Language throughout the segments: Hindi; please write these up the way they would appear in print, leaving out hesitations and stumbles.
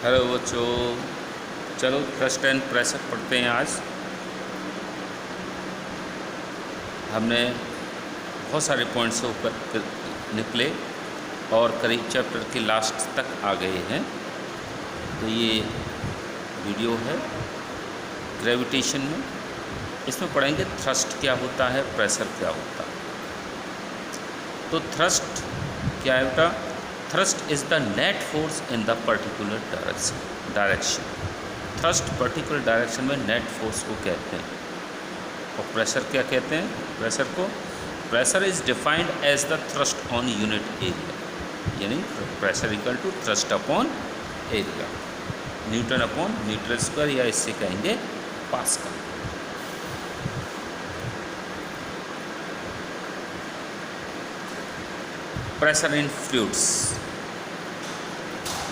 हेलो बच्चों, चलो थ्रस्ट एंड प्रेशर पढ़ते हैं। आज हमने बहुत सारे पॉइंट्स से ऊपर निकले और करीब चैप्टर के लास्ट तक आ गए हैं। तो ये वीडियो है ग्रेविटेशन में, इसमें पढ़ेंगे थ्रस्ट क्या होता है, प्रेशर क्या होता है। तो थ्रस्ट क्या है बेटा? Thrust is the net force in the particular direction. Thrust particular direction में नेट फोर्स को कहते हैं। और प्रेशर क्या कहते हैं? Pressure is defined as the thrust on unit area, यानी pressure equal to thrust upon area, newton upon metre square, या इससे कहेंगे pascal. Pressure in fluids.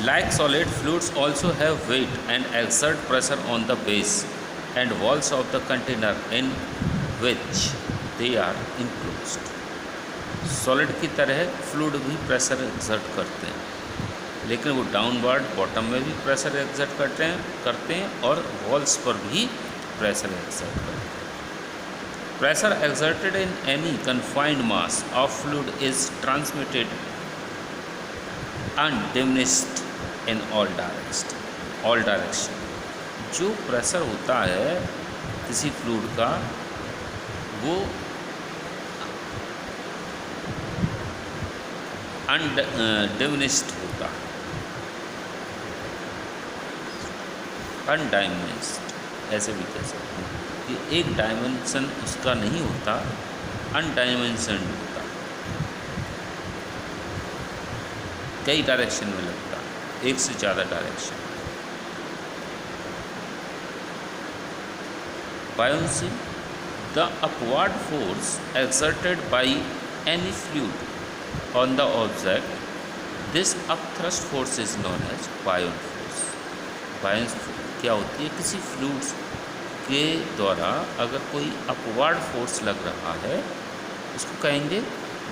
Like solid, fluids also have weight and exert pressure on the base and walls of the container in which they are enclosed. Solid की तरह फ्लूइड भी प्रेशर एक्सर्ट करते हैं, लेकिन वो डाउनवर्ड बॉटम में भी प्रेशर एक्सर्ट करते हैं और वॉल्स पर भी प्रेशर एक्सर्ट करते हैं। Pressure exerted in any confined mass of fluid is transmitted undiminished in all direction. जो प्रेशर होता है किसी फ्लूइड का, वो अनडिमिनिश्ड होता है, अनडायमेंशन्ड ऐसे भी कह सकते हैं कि एक डायमेंशन उसका नहीं होता, अनडायमेंशन्ड होता, कई डायरेक्शन में लगता, एक से ज़्यादा direction. Buoyancy, the upward force exerted by any fluid on the object, this upthrust force is known as buoyant force. Buoyant क्या होती है? किसी फ्लूइड के द्वारा अगर कोई अपवर्ड फोर्स लग रहा है उसको कहेंगे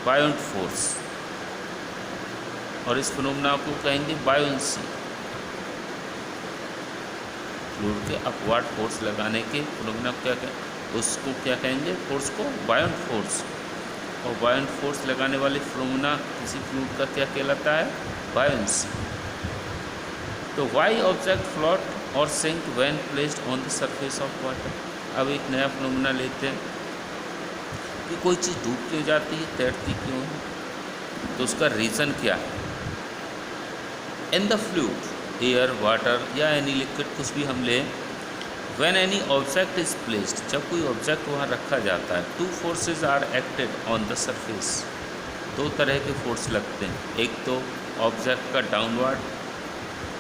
बायोंट फोर्स, और इस फिनोमेना को कहेंगे बायोंसी। फ्लूइड के अपवर्ड फोर्स लगाने के फिनोमेना उसको क्या कहेंगे? फोर्स को बायोंट फोर्स। और बायोंट फोर्स लगाने वाले फिनोमेना किसी फ्लूइड का क्या कहलाता है? बायोंसी। तो वाई ऑब्जेक्ट फ्लोट और sink when placed on the surface of water. अब एक नया फिनोमेना लेते हैं कि कोई चीज़ डूब क्यों जाती है, तैरती क्यों है, तो उसका रीज़न क्या है? In the fluid, air, water या एनी लिक्विड, कुछ भी हम लें, when any object is placed, जब कोई ऑब्जेक्ट वहाँ रखा जाता है, two forces are acted on the surface. दो तरह के फोर्स लगते हैं, एक तो ऑब्जेक्ट का डाउनवर्ड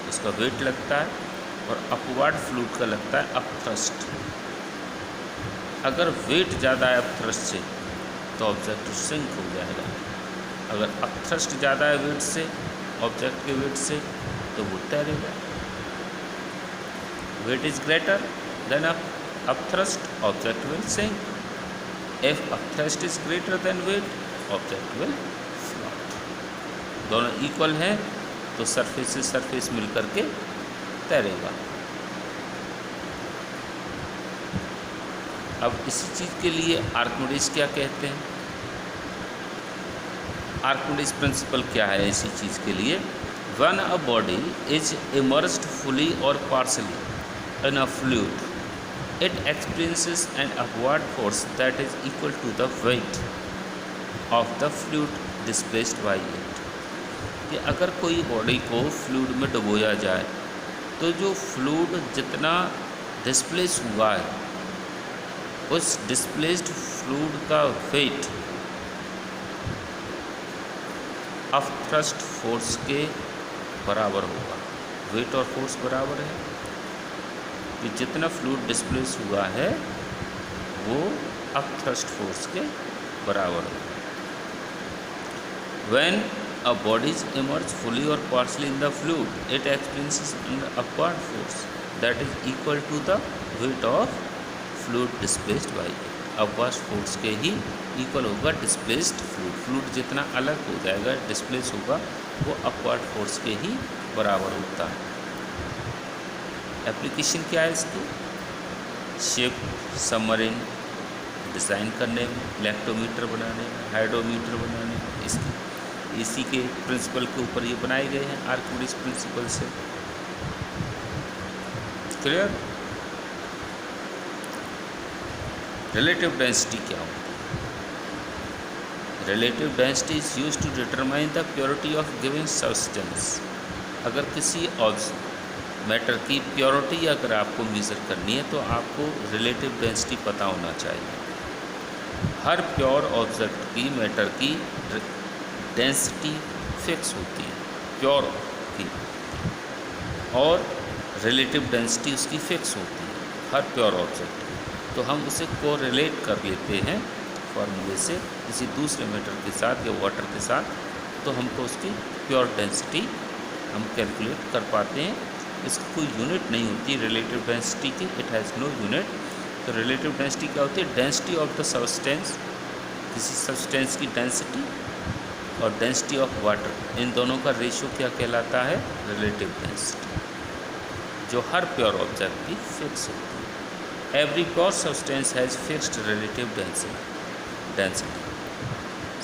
उसका वेट लगता है, और अपवर्ड फ्लूइड का लगता है अपथ्रस्ट। अगर वेट ज़्यादा है अपथ्रस्ट से तो ऑब्जेक्ट सिंक हो जाएगा, अगर अपथ्रस्ट ज़्यादा है वेट से, ऑब्जेक्ट के वेट से, तो वो तैरेगा। Weight is greater than upthrust, object will sink. If upthrust is greater than weight, object will float. दोनों इक्वल हैं तो सरफेस से सरफेस मिल करके तैरेगा। अब इसी चीज़ के लिए आर्किमिडीज क्या कहते हैं? आर्किमिडीज प्रिंसिपल क्या है इसी चीज़ के लिए? When a body is immersed fully और partially in a fluid, it experiences an upward force that is equal to the weight of the fluid displaced by it. कि अगर कोई बॉडी को फ्लूइड में डुबोया जाए तो जो फ्लूइड जितना डिस्प्लेस हुआ है, उस डिस्प्लेस्ड फ्लूइड का वेट अपथ्रस्ट फोर्स के बराबर होगा। वेट और फोर्स बराबर है कि जितना फ्लूइड डिस्प्लेस हुआ है वो अपथ्रस्ट फोर्स के बराबर होगा। When a body is immersed fully or partially in the fluid, it experiences an upward force that is equal to the weight of fluid displaced by it. Upward force के ही इक्वल होगा डिस्प्लेस्ड फ्लूइड। फ्लूइड जितना अलग हो जाएगा, डिस्प्लेस होगा, वो अपवर्ड फोर्स के ही बराबर होता है। एप्लीकेशन क्या है इसकी? शिप, सबमरीन डिज़ाइन करने में, इलेक्ट्रोमीटर बनाने में, हाइड्रोमीटर बनाने में, इसी के प्रिंसिपल के ऊपर ये बनाए गए हैं, आर्किमिडीज प्रिंसिपल से। क्लियर? रिलेटिव डेंसिटी क्या होती है? Relative density is used to determine the purity of given substance. अगर किसी मैटर की प्योरिटी अगर आपको मेज़र करनी है तो आपको रिलेटिव डेंसिटी पता होना चाहिए। हर प्योर ऑब्जेक्ट की, मैटर की डेंसिटी फिक्स होती है, प्योर की, और रिलेटिव डेंसिटी उसकी फिक्स होती है हर प्योर ऑब्जेक्ट की। तो हम उसे कोरिलेट कर लेते हैं फॉर्मूले से किसी दूसरे मैटर के साथ या वाटर के साथ, तो हमको उसकी प्योर डेंसिटी हम कैलकुलेट कर पाते हैं। इसकी कोई यूनिट नहीं होती रिलेटिव डेंसिटी की, इट हैज़ नो यूनिट। तो रिलेटिव डेंसिटी क्या होती है? डेंसिटी ऑफ द सब्सटेंस, किसी सब्सटेंस की डेंसिटी, और डेंसिटी ऑफ वाटर, इन दोनों का रेशियो क्या कहलाता है? रिलेटिव डेंसिटी, जो हर प्योर ऑब्जेक्ट की फिक्स होती है। Every pure substance has fixed relative density.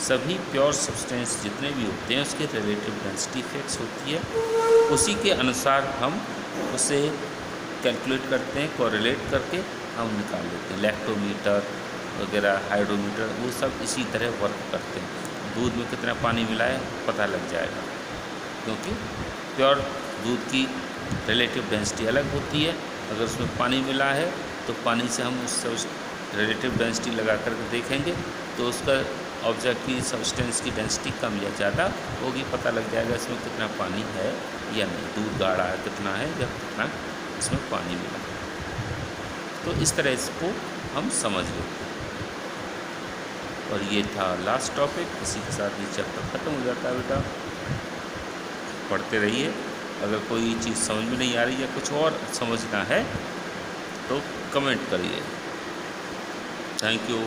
सभी प्योर सब्सटेंस जितने भी होते हैं उसकी रिलेटिव डेंसिटी फिक्स होती है, उसी के अनुसार हम उसे कैलकुलेट करते हैं, कोरिलेट करके हम निकाल लेते हैं। इलेक्ट्रोमीटर वगैरह, हाइड्रोमीटर, वो सब इसी तरह वर्क करते हैं। दूध में कितना पानी मिला है पता लग जाएगा, क्योंकि प्योर दूध की रिलेटिव डेंसिटी अलग होती है। अगर उसमें पानी मिला है तो पानी से हम उस रिलेटिव डेंसिटी लगा कर देखेंगे तो उसका ऑब्जेक्ट की सब्सटेंस की डेंसिटी कम या ज़्यादा होगी, पता लग जाएगा इसमें कितना पानी है या नहीं, दूध गाढ़ा है कितना है या कितना इसमें पानी मिला है। तो इस तरह इसको हम समझ लेते हैं। और ये था लास्ट टॉपिक, इसी के साथ ये चैप्टर ख़त्म हो जाता है। बेटा पढ़ते रहिए, अगर कोई चीज़ समझ में नहीं आ रही या कुछ और समझना है तो कमेंट करिए। Thank you.